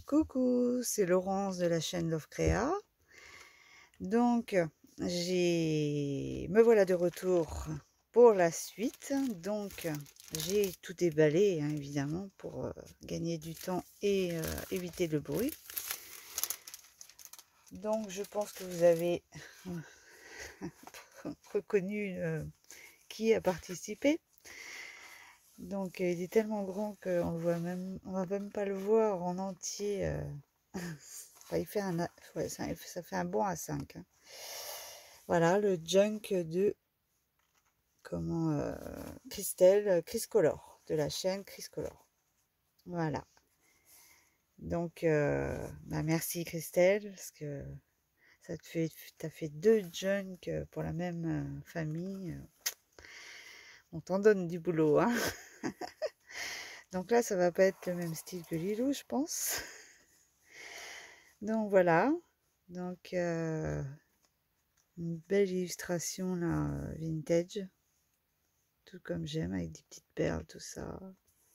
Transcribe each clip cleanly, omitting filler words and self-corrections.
Coucou, c'est Laurence de la chaîne Love Créa. Donc, me voilà de retour pour la suite. Donc, j'ai tout déballé, hein, évidemment, pour gagner du temps et éviter le bruit. Donc, je pense que vous avez reconnu qui a participé. Donc, il est tellement grand qu'on va même pas le voir en entier. Enfin, il fait ouais, ça fait un bon à 5. Hein. Voilà, le junk de Christelle, Chris-Color, de la chaîne Chris-Color. Voilà. Donc, merci Christelle, parce que t'as fait 2 junk pour la même famille. On t'en donne du boulot, hein. Donc là, ça va pas être le même style que Lilou, je pense. Donc voilà. Donc, une belle illustration là, vintage. Tout comme j'aime, avec des petites perles, tout ça.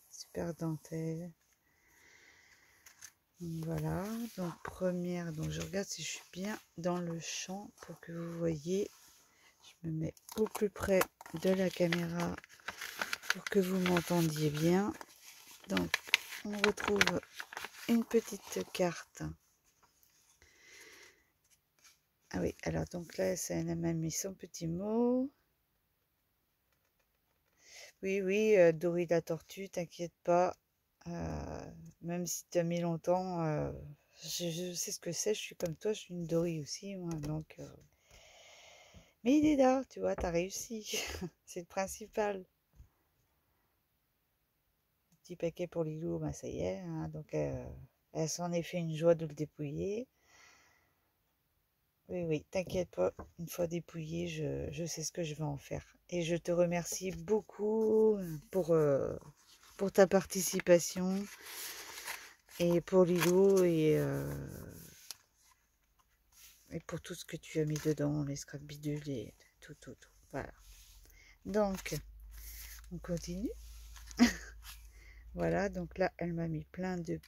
Super dentelle. Voilà, donc première, donc je regarde si je suis bien dans le champ pour que vous voyez. Je me mets au plus près de la caméra pour que vous m'entendiez bien. Donc on retrouve une petite carte. Ah oui, alors donc là, elle m'a mis son petit mot. Oui, oui, Dory la tortue, t'inquiète pas. Même si tu as mis longtemps, je sais ce que c'est, je suis comme toi, je suis une Dory aussi, moi, donc... Mais il est là, tu vois, t'as réussi. C'est le principal. Petit paquet pour Lilou, ben ça y est. Hein, donc, elle s'en est fait une joie de le dépouiller. Oui, oui, t'inquiète pas. Une fois dépouillé, je sais ce que je vais en faire. Et je te remercie beaucoup pour ta participation. Et pour Lilou et pour tout ce que tu as mis dedans, les scrap bidules et tout. Voilà. Donc, on continue. Voilà, donc là, elle m'a mis plein de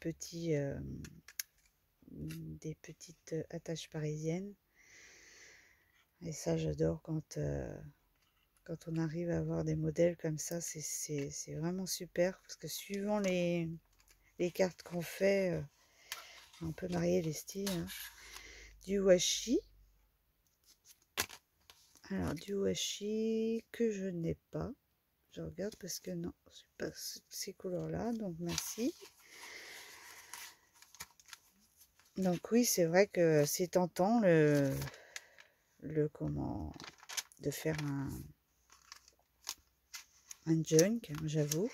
des petites attaches parisiennes. Et ça, j'adore quand on arrive à avoir des modèles comme ça, c'est vraiment super. Parce que suivant les cartes qu'on fait, on peut marier les styles. Hein. Du washi. Alors, du washi que je n'ai pas. Je regarde parce que non, c'est pas ces couleurs-là, donc merci. Donc oui, c'est vrai que c'est tentant de faire un junk, j'avoue.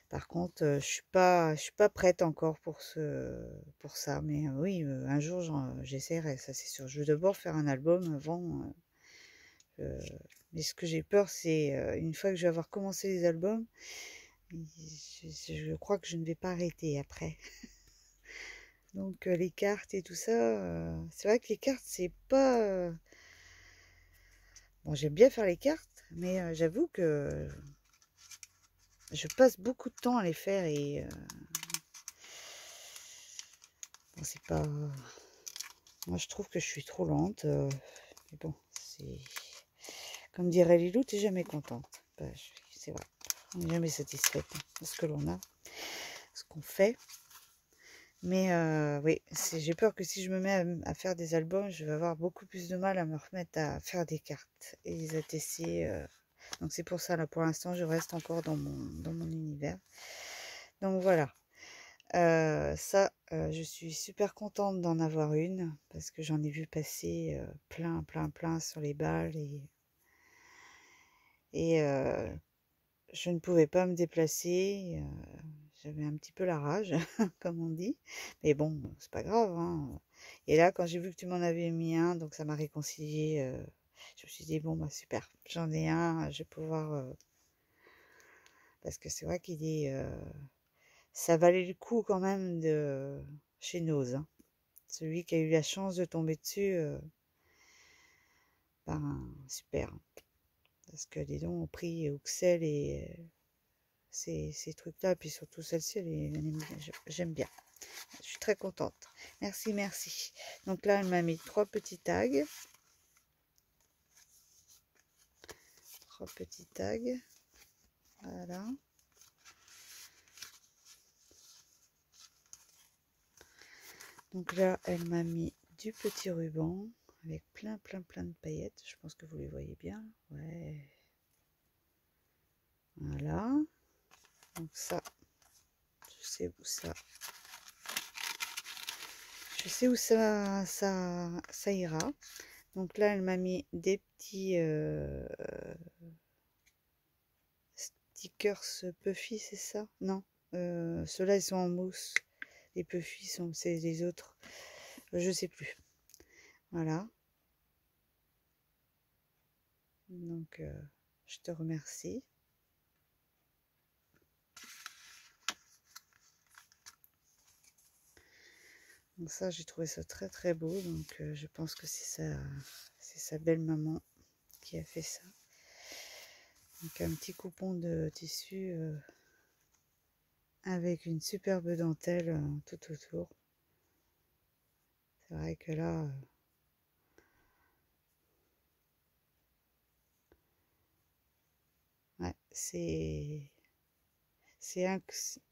Par contre, je suis pas prête encore pour ça. Mais oui, un jour j'essaierai, ça c'est sûr. Je veux d'abord faire un album avant. Mais ce que j'ai peur, c'est une fois que je vais avoir commencé les albums, je crois que je ne vais pas arrêter après. Donc les cartes et tout ça, c'est vrai que les cartes, c'est pas... Bon, j'aime bien faire les cartes, mais j'avoue que je passe beaucoup de temps à les faire et... Bon, c'est pas... Moi, je trouve que je suis trop lente. Mais bon, c'est... Comme dirait Lilou, t'es jamais contente. Bah, c'est vrai. On n'est jamais satisfaite de ce que l'on a, ce qu'on fait. Mais oui, j'ai peur que si je me mets à faire des albums, je vais avoir beaucoup plus de mal à me remettre à faire des cartes et les ATC. Donc c'est pour ça, là, pour l'instant, je reste encore dans mon univers. Donc voilà. Je suis super contente d'en avoir une parce que j'en ai vu passer plein sur les balles et je ne pouvais pas me déplacer. J'avais un petit peu la rage, comme on dit. Mais bon, c'est pas grave. Hein. Et là, quand j'ai vu que tu m'en avais mis un, donc ça m'a réconcilié. Je me suis dit, bon, bah super, j'en ai un, je vais pouvoir... parce que c'est vrai qu'il est... ça valait le coup quand même de chez Nose. Hein. Celui qui a eu la chance de tomber dessus, ben super. Parce que les dons ont pris Uxel et ces trucs-là, puis surtout celle-ci, j'aime bien. Je suis très contente. Merci, merci. Donc là, elle m'a mis 3 petits tags. 3 petits tags. Voilà. Donc là, elle m'a mis du petit ruban avec plein de paillettes. Je pense que vous les voyez bien. Ouais. Voilà. Donc ça, je sais où ça. Je sais où ça ira. Donc là, elle m'a mis des petits stickers Puffy, c'est ça? Non. Ceux-là, ils sont en mousse. Les Puffy, c'est les autres. Je sais plus. Voilà. Donc, je te remercie. Donc ça, j'ai trouvé ça très beau. Donc, je pense que c'est sa belle maman qui a fait ça. Donc, un petit coupon de tissu avec une superbe dentelle tout autour. C'est vrai que là... ouais,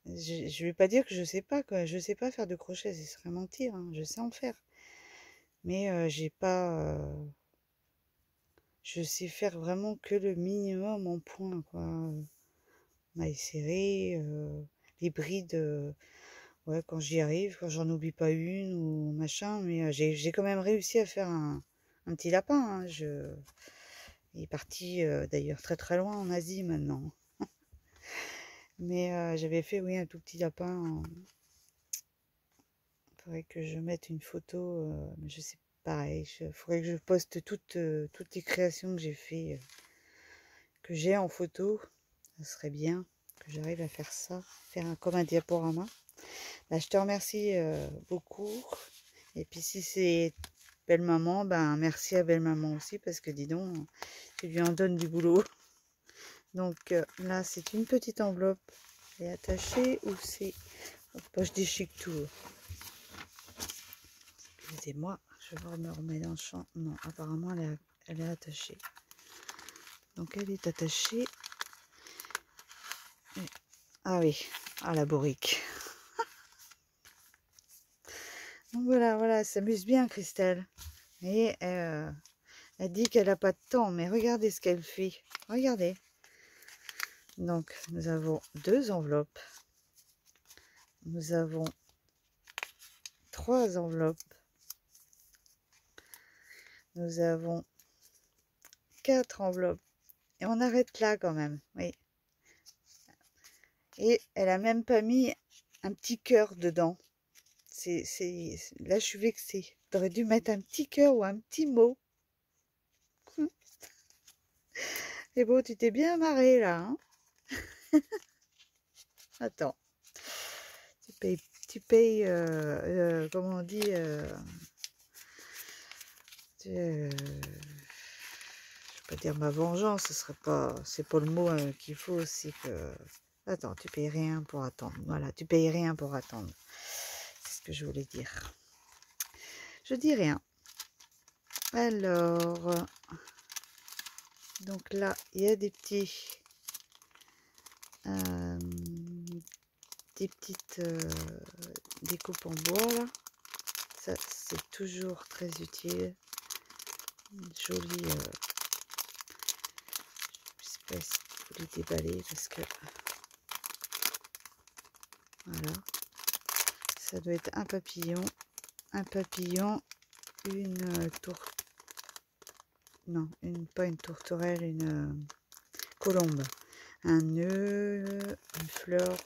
je vais pas dire que je sais pas, quoi. Je sais pas faire de crochet, ce serait mentir, hein. Je sais en faire. Mais j'ai pas... je sais faire vraiment que le minimum en point, quoi. Mailles serrées, les brides, ouais, quand j'y arrive, quand j'en oublie pas une ou machin, mais j'ai quand même réussi à faire un petit lapin, hein. Il est parti d'ailleurs très loin en Asie maintenant. Mais j'avais fait, oui, un tout petit lapin. Il faudrait que je mette une photo, mais je sais pas, pareil. Il faudrait que je poste toutes les créations que j'ai fait, que j'ai en photo. Ça serait bien que j'arrive à faire ça, comme un diaporama. Bah, je te remercie beaucoup. Et puis si c'est belle maman, ben merci à belle maman aussi, parce que dis donc, tu lui en donnes du boulot. Donc là, c'est une petite enveloppe. Elle est attachée ou c'est... Hop, je déchique tout. Excusez-moi, je vais me remettre dans le champ. Non, apparemment, elle est attachée. Donc, elle est attachée. Et... ah oui, à la bourrique. Donc voilà, elle s'amuse bien, Christelle. Et elle dit qu'elle n'a pas de temps, mais regardez ce qu'elle fait. Regardez. Donc, nous avons 2 enveloppes. Nous avons 3 enveloppes. Nous avons 4 enveloppes. Et on arrête là quand même, oui. Et elle a même pas mis un petit cœur dedans. Là, je suis vexée. T'aurais dû mettre un petit cœur ou un petit mot. Et bon, tu t'es bien marré là, hein. Attends. Tu payes, comment on dit, je vais pas dire ma vengeance, ce serait pas, c'est pas le mot qu'il faut, c'est que, attends, tu payes rien pour attendre. Voilà, tu payes rien pour attendre. C'est ce que je voulais dire. Je dis rien. Alors, donc là, il y a des petites découpes en bois là. Ça, c'est toujours très utile. Une jolie. Je sais pas si vous les déballer parce que voilà. Ça doit être un papillon, une tour. Non, pas une tourterelle, une colombe, un nœud, une fleur,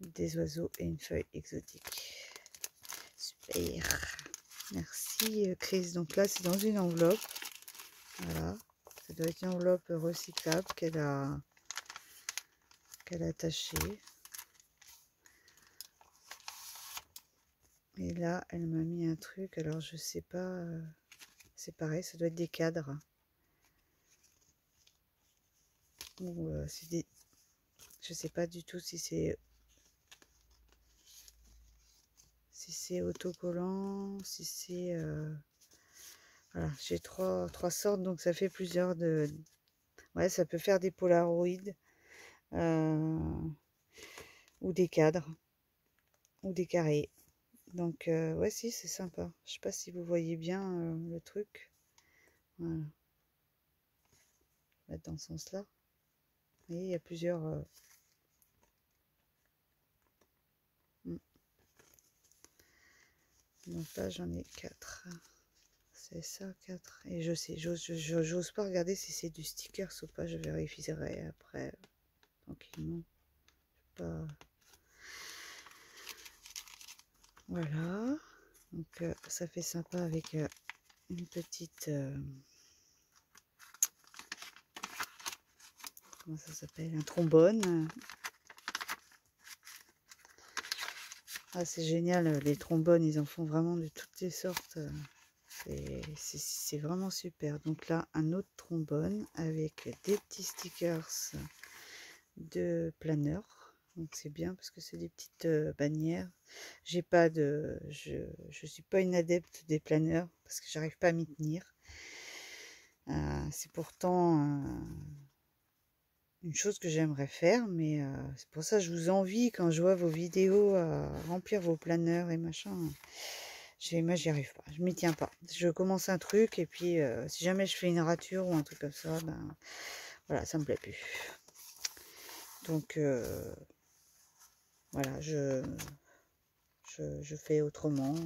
des oiseaux et une feuille exotique. Super. Merci Chris. Donc là, c'est dans une enveloppe. Voilà. Ça doit être une enveloppe recyclable qu'elle a attachée. Et là, elle m'a mis un truc. Alors, je sais pas. C'est pareil, ça doit être des cadres. Ou c'est des... Je sais pas du tout si c'est si c'est autocollant, si c'est... voilà, j'ai trois sortes, donc ça fait plusieurs de... Ouais, ça peut faire des polaroïdes, ou des cadres, ou des carrés. Donc, ouais, si, c'est sympa. Je sais pas si vous voyez bien le truc. Voilà. Mettre dans ce sens-là. Vous voyez, il y a plusieurs... Donc là, j'en ai 4. C'est ça, 4. Et je sais, j'ose pas regarder si c'est du stickers ou pas. Je vérifierai après, tranquillement. Pas... Voilà. Donc, ça fait sympa avec une petite... comment ça s'appelle? Un trombone. Ah, c'est génial, les trombones, ils en font vraiment de toutes les sortes. C'est vraiment super. Donc là, un autre trombone avec des petits stickers de planeur. Donc c'est bien parce que c'est des petites bannières. J'ai pas de, je suis pas une adepte des planeurs parce que j'arrive pas à m'y tenir. C'est pourtant une chose que j'aimerais faire, mais c'est pour ça que je vous envie quand je vois vos vidéos à remplir vos planeurs et machin. Moi, j'y arrive pas, je m'y tiens pas. Je commence un truc et puis si jamais je fais une rature ou un truc comme ça, ben voilà, ça me plaît plus. Donc voilà, je fais autrement.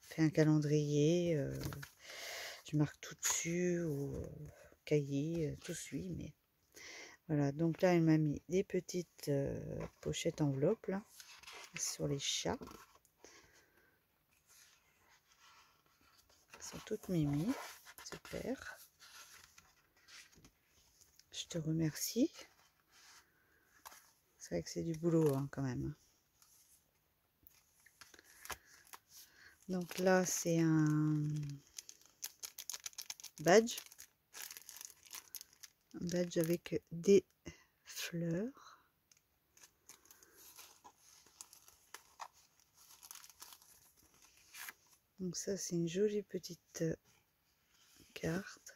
Je fais un calendrier, je marque tout dessus ou cahier, tout suit, mais voilà. Donc là, elle m'a mis des petites pochettes enveloppes là sur les chats. Elles sont toutes mimi, super. Je te remercie. C'est vrai que c'est du boulot hein, quand même. Donc là, c'est un badge. Un badge avec des fleurs. Donc ça, c'est une jolie petite carte.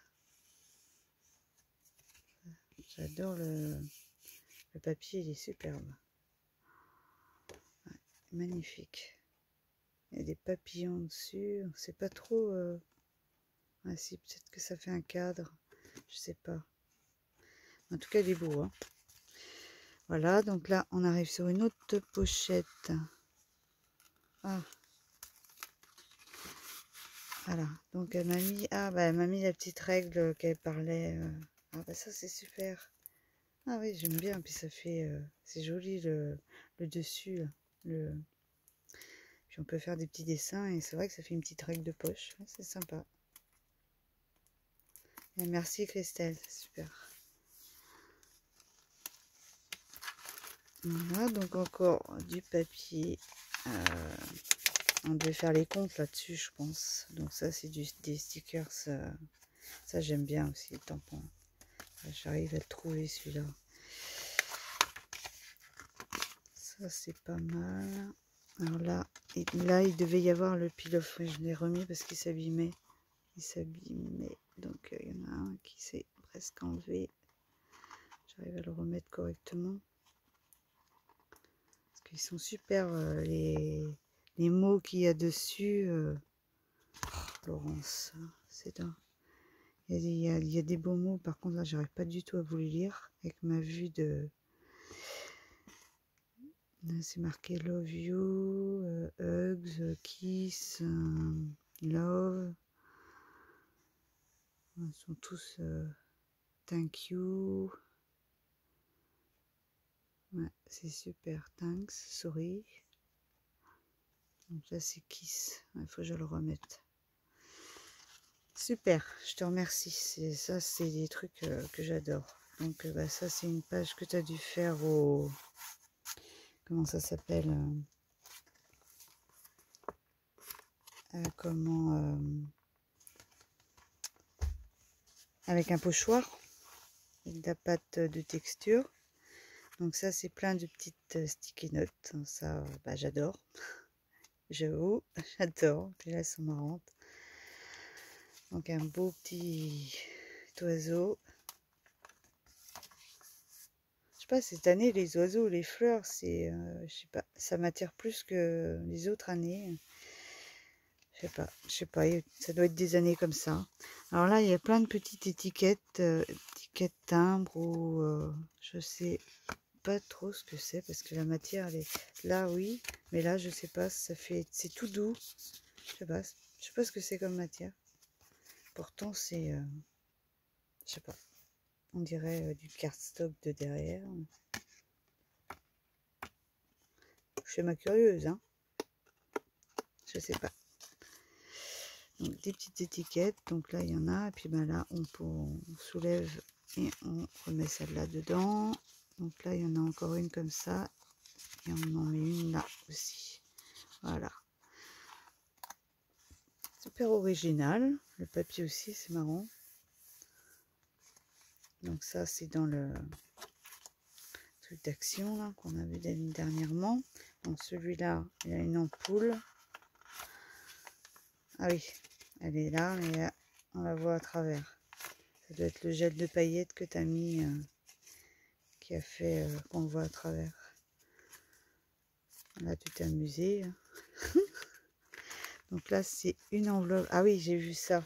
J'adore le papier, il est superbe. Ouais, magnifique. Il y a des papillons dessus. On sait pas trop. Ah si, peut-être que ça fait un cadre. Je sais pas. En tout cas, il est beau. Hein. Voilà, donc là, on arrive sur une autre pochette. Ah. Voilà, donc elle m'a mis... Ah, bah, elle m'a mis la petite règle qu'elle parlait. Ah, bah ça, c'est super. Ah oui, j'aime bien. Puis ça fait... c'est joli, le dessus. Là. Puis on peut faire des petits dessins. Et c'est vrai que ça fait une petite règle de poche. C'est sympa. Et merci, Christelle. C'est super. Voilà, donc encore du papier. On devait faire les comptes là-dessus, je pense. Donc ça, c'est des stickers. Ça, j'aime bien aussi, les tampons. J'arrive à le trouver, celui-là. Ça, c'est pas mal. Alors là, il devait y avoir le pile-off. Je l'ai remis parce qu'il s'abîmait. Il s'abîmait. Donc, il y en a un qui s'est presque enlevé. J'arrive à le remettre correctement. Parce qu'ils sont super, les mots qu'il y a dessus. Laurence, c'est dingue. Il y a des beaux mots. Par contre, là, j'arrive pas du tout à vous les lire. Avec ma vue de... C'est marqué love you, hugs, kiss, love. Ils sont tous thank you. Ouais, c'est super. Thanks, sorry. Donc là, c'est kiss. Il faut que je le remette. Super, je te remercie. Ça, c'est des trucs que j'adore. Donc, bah, ça, c'est une page que tu as dû faire au... Comment ça s'appelle comment avec un pochoir avec de la pâte de texture. Donc ça, c'est plein de petites sticky notes. Ça, bah, j'adore. j'avoue, j'adore. Puis là, elles sont marrantes. Donc un beau petit oiseau. Je sais pas, cette année, les oiseaux, les fleurs, c'est, je sais pas, ça m'attire plus que les autres années. Je sais pas, ça doit être des années comme ça. Alors là, il y a plein de petites étiquettes, étiquettes timbres ou je sais pas trop ce que c'est parce que la matière, elle est là, oui, mais là, je sais pas, ça fait, c'est tout doux. Je sais pas ce que c'est comme matière. Pourtant, c'est, je sais pas, on dirait du cardstock de derrière. Je suis ma curieuse, hein. Je sais pas. Donc, des petites étiquettes. Donc là, il y en a. Et puis ben là, on soulève et on remet celle-là dedans. Donc là, il y en a encore une comme ça. Et on en met une là aussi. Voilà. Super original. Le papier aussi, c'est marrant. Donc ça, c'est dans le truc d'action là qu'on a vu dernièrement. Donc celui-là, il a une ampoule. Ah oui, elle est là, mais on la voit à travers. Ça doit être le gel de paillettes que tu as mis qui a fait qu'on le voit à travers. Là, tu t'es amusé. Donc là, c'est une enveloppe. Ah oui, j'ai vu ça.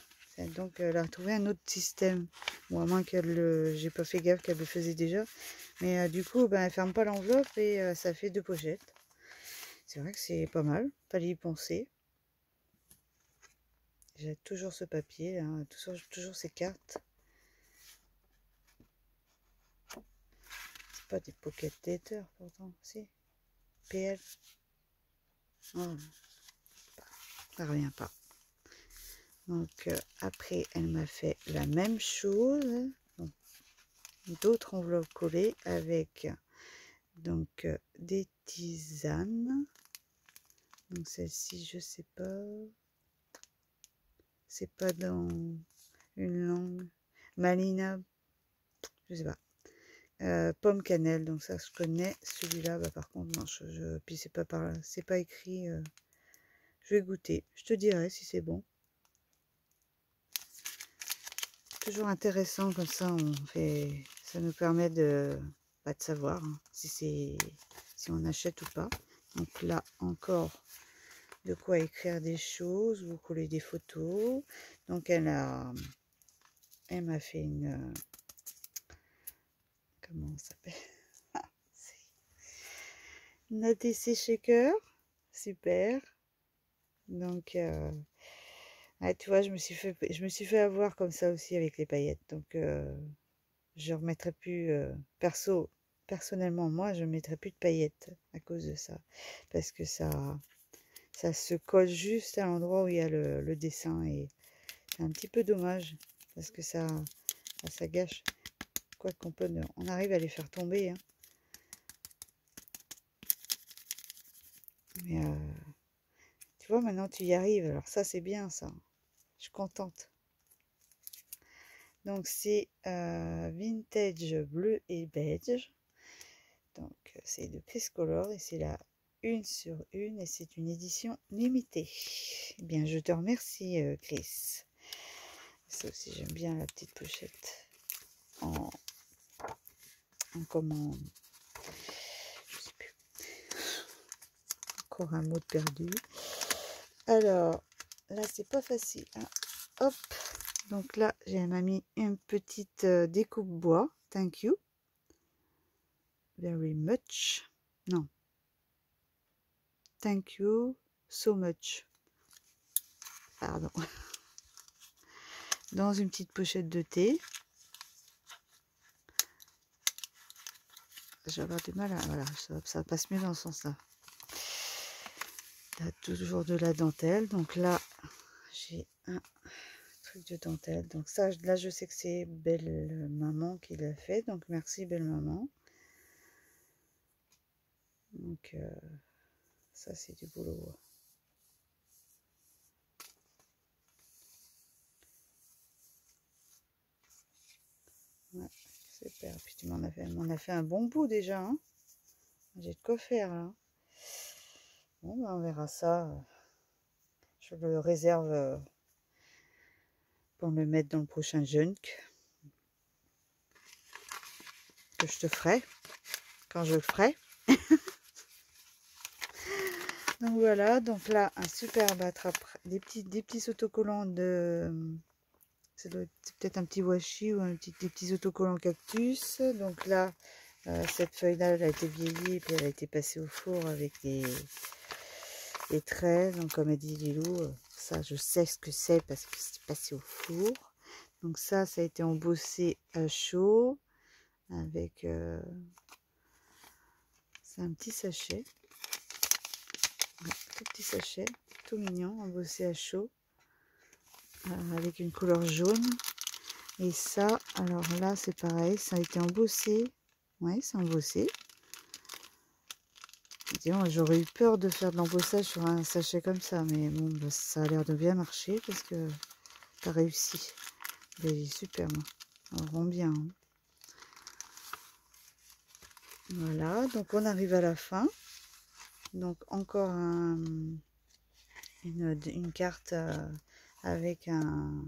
Donc, elle a trouvé un autre système. Ou à moins qu'elle... j'ai pas fait gaffe qu'elle le faisait déjà. Mais du coup, ben, elle ferme pas l'enveloppe et ça fait 2 pochettes. C'est vrai que c'est pas mal. Fallait y penser. J'ai toujours ce papier, hein, toujours ces cartes. C'est pas des pocket letters pourtant, si. PL. Oh, ça revient pas. Donc après, elle m'a fait la même chose. D'autres enveloppes collées avec donc des tisanes. Donc celle-ci, je sais pas. C'est pas dans une langue. Malina, je sais pas. Pomme cannelle, donc ça je connais. Celui-là, bah, par contre, non, puis c'est pas écrit. Je vais goûter. Je te dirai si c'est bon. Toujours intéressant comme ça. Ça nous permet de savoir hein, si on achète ou pas. Donc là encore de quoi écrire des choses ou coller des photos. Donc elle m'a fait une comment ça s'appelle? Une ATC shaker, super. Donc tu vois, je me suis fait avoir comme ça aussi avec les paillettes. Donc je remettrai plus personnellement moi je ne mettrai plus de paillettes à cause de ça parce que ça se colle juste à l'endroit où il y a le dessin et c'est un petit peu dommage parce que ça gâche quoi qu'on peut on arrive à les faire tomber hein. Mais tu vois maintenant tu y arrives alors ça c'est bien ça, je suis contente. Donc c'est vintage bleu et beige. Donc c'est de Criscolor et c'est la 1 sur 1 et c'est une édition limitée. Eh bien je te remercie Chris. Ça aussi j'aime bien la petite pochette en comment je sais plus. Encore un mot de perdu. Alors là c'est pas facile hein. Hop, donc là j'ai mis une petite découpe bois. Thank you very much. Non, thank you so much. Pardon. Dans une petite pochette de thé. Je vais avoir du mal à... Voilà, ça passe mieux dans ce sens-là. Il y a toujours de la dentelle. Donc là, j'ai un truc de dentelle. Donc ça, là, je sais que c'est Belle Maman qui l'a fait. Donc merci Belle Maman. Donc ça, c'est du boulot. Ouais, super. Puis tu m'en as fait un bon bout déjà. Hein. J'ai de quoi faire là. Bon, ben, on verra ça. Je le réserve pour le mettre dans le prochain junk que je te ferai quand je le ferai. Donc voilà, donc là un superbe attrape, des petits autocollants de, c'est peut-être un petit washi ou des petits autocollants cactus. Donc là, cette feuille-là, elle a été vieillie, puis elle a été passée au four avec les traits. Donc comme a dit Lilou, ça je sais ce que c'est parce que c'est passé au four. Donc ça a été embossé à chaud avec, c'est un petit sachet. Tout petit sachet, tout mignon, embossé à chaud, avec une couleur jaune. Et ça, alors là, c'est pareil, ça a été embossé. Ouais, c'est embossé. J'aurais eu peur de faire de l'embossage sur un sachet comme ça, mais bon, bah, ça a l'air de bien marcher parce que tu as réussi. Il est super, on rend bien. Hein. Voilà, donc on arrive à la fin. Donc encore une carte avec un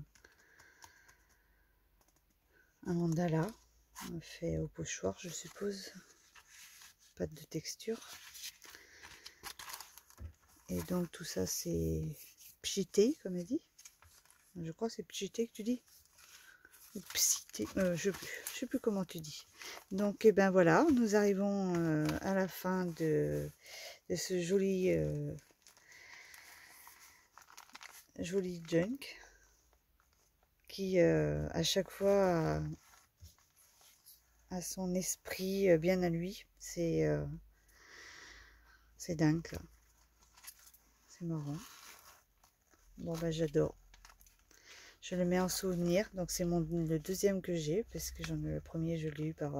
mandala fait au pochoir, je suppose. Pas de texture. Et donc tout ça c'est pchité, comme elle dit. Je crois que c'est pchité que tu dis. Ou psité, je sais plus comment tu dis. Donc et ben voilà, nous arrivons à la fin de ce joli junk qui à chaque fois a son esprit bien à lui. C'est dingue là. C'est marrant. Bon ben j'adore. Je le mets en souvenir, donc c'est le deuxième que j'ai, parce que le premier je l'ai eu par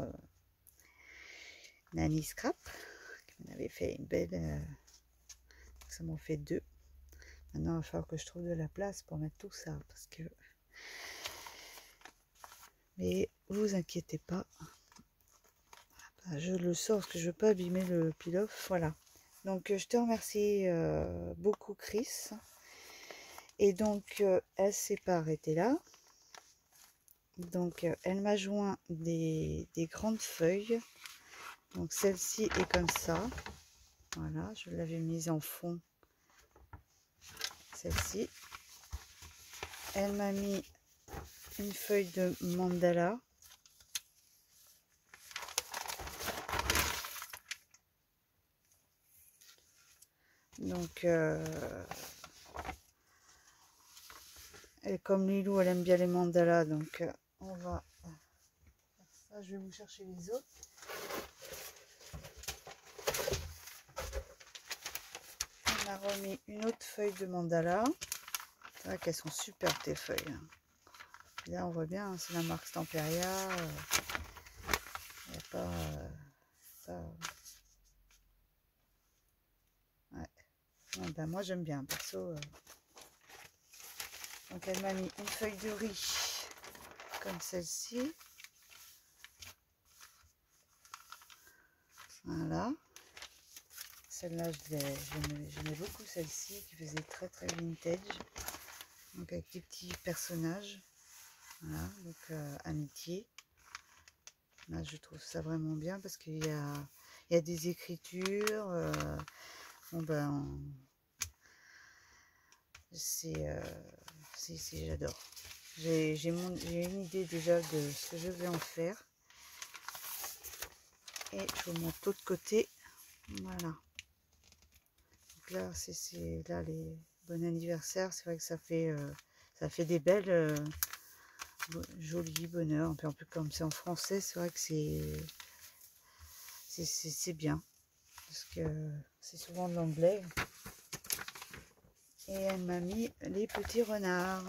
Nanny Scrap, qui m'en avait fait une belle, ça m'en fait deux. Maintenant il va falloir que je trouve de la place pour mettre tout ça, parce que, mais vous inquiétez pas, je le sors parce que je veux pas abîmer le pile-off. Voilà, donc je te remercie beaucoup Chris, et donc elle s'est pas arrêtée là. Donc elle m'a joint des grandes feuilles. Donc celle-ci est comme ça. Voilà, je l'avais mise en fond. Celle-ci. Elle m'a mis une feuille de mandala. Donc et comme Lilou elle aime bien les mandalas, donc on va faire ça. Je vais vous chercher les autres. On a remis une autre feuille de mandala. C'est vrai qu'elles sont super tes feuilles. Hein. Là on voit bien, hein, c'est la marque Stamperia. Il n'y a pas ça. Ouais. Bon, ben, moi j'aime bien perso. Donc elle m'a mis une feuille de riz comme celle-ci. Voilà. Celle-là, j'aimais beaucoup celle-ci qui faisait très très vintage. Donc avec des petits personnages. Voilà, donc amitié. Là je trouve ça vraiment bien parce qu'il y a des écritures. Bon ben j'adore. J'ai une idée déjà de ce que je vais en faire. Et je vous montre l'autre côté. Voilà. Donc là, c'est là les bon anniversaire. C'est vrai que ça fait des belles jolies bonheurs. Puis en plus comme c'est en français, c'est vrai que c'est bien. Parce que c'est souvent de l'anglais. Et elle m'a mis les petits renards.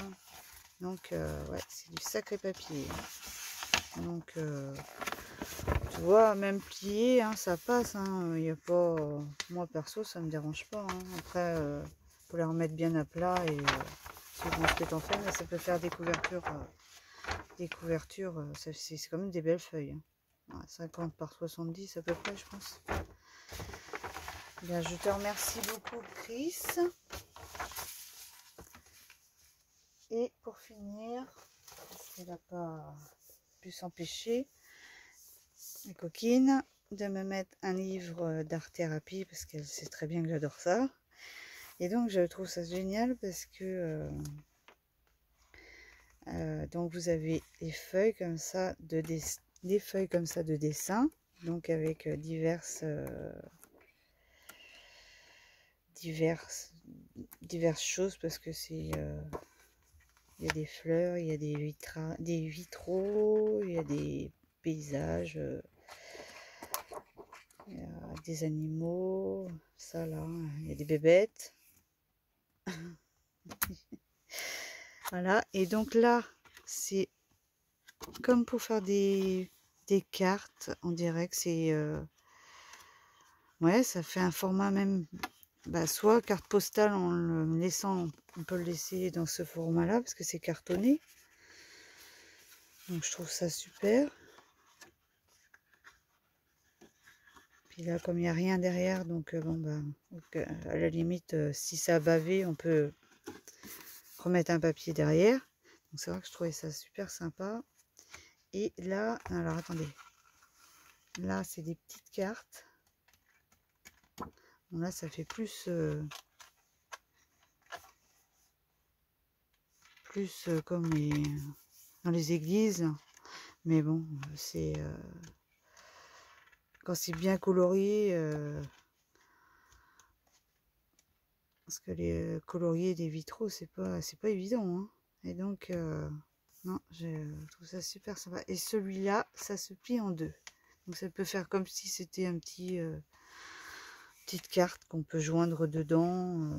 Donc ouais, c'est du sacré papier. Donc tu vois, même plié, hein, ça passe. Hein, y a pas, moi perso, ça me dérange pas. Hein. Après, faut les remettre bien à plat et suivant ce que t'en fais, mais ça peut faire des couvertures. C'est quand même des belles feuilles. Hein. Ouais, 50 par 70 à peu près, je pense. Bien, je te remercie beaucoup, Chris. Et pour finir, parce qu'elle n'a pas pu s'empêcher, la coquine, de me mettre un livre d'art-thérapie, parce qu'elle sait très bien que j'adore ça. Et donc, je trouve ça génial parce que donc vous avez des feuilles comme ça de dessin, donc avec diverses choses, parce que c'est il y a des fleurs, il y a des vitraux, il y a des paysages, il y a des animaux, ça là, il y a des bébêtes. Voilà, et donc là, c'est comme pour faire des cartes, on dirait que c'est... ouais, ça fait un format même... Bah, soit carte postale en le laissant, on peut le laisser dans ce format-là, parce que c'est cartonné. Donc je trouve ça super. Puis là, comme il n'y a rien derrière, donc bon, bah, donc, à la limite, si ça a bavé, on peut remettre un papier derrière. Donc c'est vrai que je trouvais ça super sympa. Et là, alors attendez, là c'est des petites cartes. Bon, là ça fait plus comme dans les églises, mais bon, c'est quand c'est bien colorié, parce que les colorier des vitraux, c'est pas évident, hein. Et donc non, je trouve ça super sympa. Et celui-là, ça se plie en deux, donc ça peut faire comme si c'était un petite carte qu'on peut joindre dedans,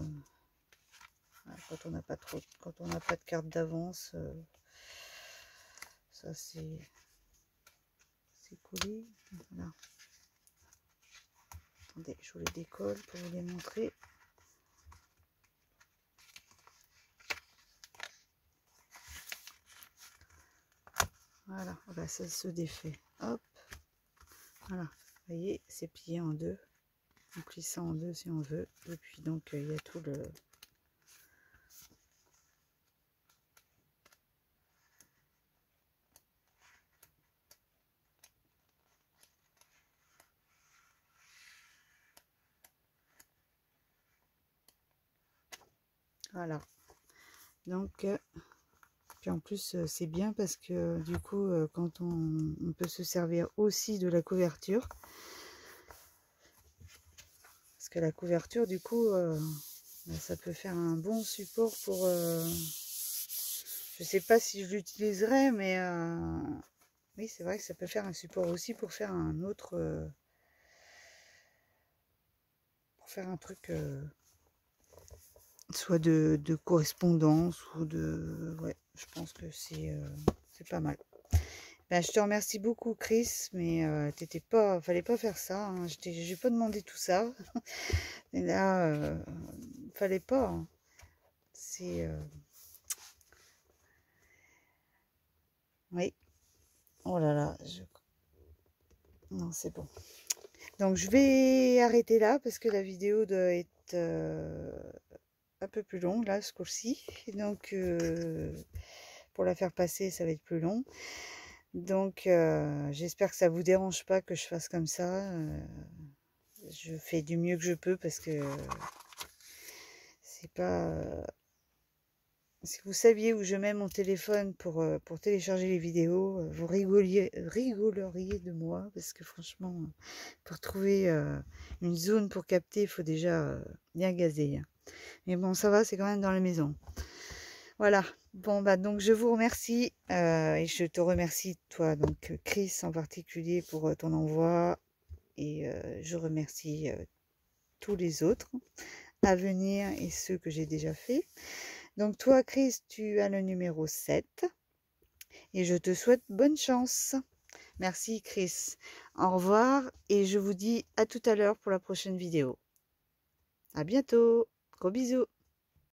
quand on n'a pas de carte d'avance. Ça c'est collé, voilà. Attendez, je vous les décolle pour vous les montrer. Voilà, voilà, ça se défait. Hop, voilà, vous voyez, c'est plié en deux. On plie ça en deux si on veut. Et puis donc, il y a tout le... Voilà. Donc, puis en plus, c'est bien parce que du coup, quand on peut se servir aussi de la couverture. Parce que la couverture, du coup, bah, ça peut faire un bon support pour... je sais pas si je l'utiliserai, mais oui, c'est vrai que ça peut faire un support aussi pour faire un autre... pour faire un truc... soit de correspondance ou de... Ouais, je pense que c'est pas mal. Ben, je te remercie beaucoup, Chris, mais fallait pas faire ça, hein. J'ai pas demandé tout ça. Et là, fallait pas, hein. C'est... oui. Oh là là. Non, c'est bon. Donc, je vais arrêter là parce que la vidéo doit être un peu plus longue, là, ce coup-ci. Donc, pour la faire passer, ça va être plus long. Donc, j'espère que ça vous dérange pas que je fasse comme ça. Je fais du mieux que je peux parce que c'est pas... si vous saviez où je mets mon téléphone pour télécharger les vidéos, vous rigoleriez de moi, parce que franchement, pour trouver une zone pour capter, il faut déjà bien gazer, hein. Mais bon, ça va, c'est quand même dans la maison. Voilà. Bon, bah donc je vous remercie et je te remercie, toi, donc Chris en particulier, pour ton envoi. Et je remercie tous les autres à venir et ceux que j'ai déjà fait. Donc toi, Chris, tu as le numéro 7 et je te souhaite bonne chance. Merci, Chris. Au revoir et je vous dis à tout à l'heure pour la prochaine vidéo. À bientôt. Gros bisous.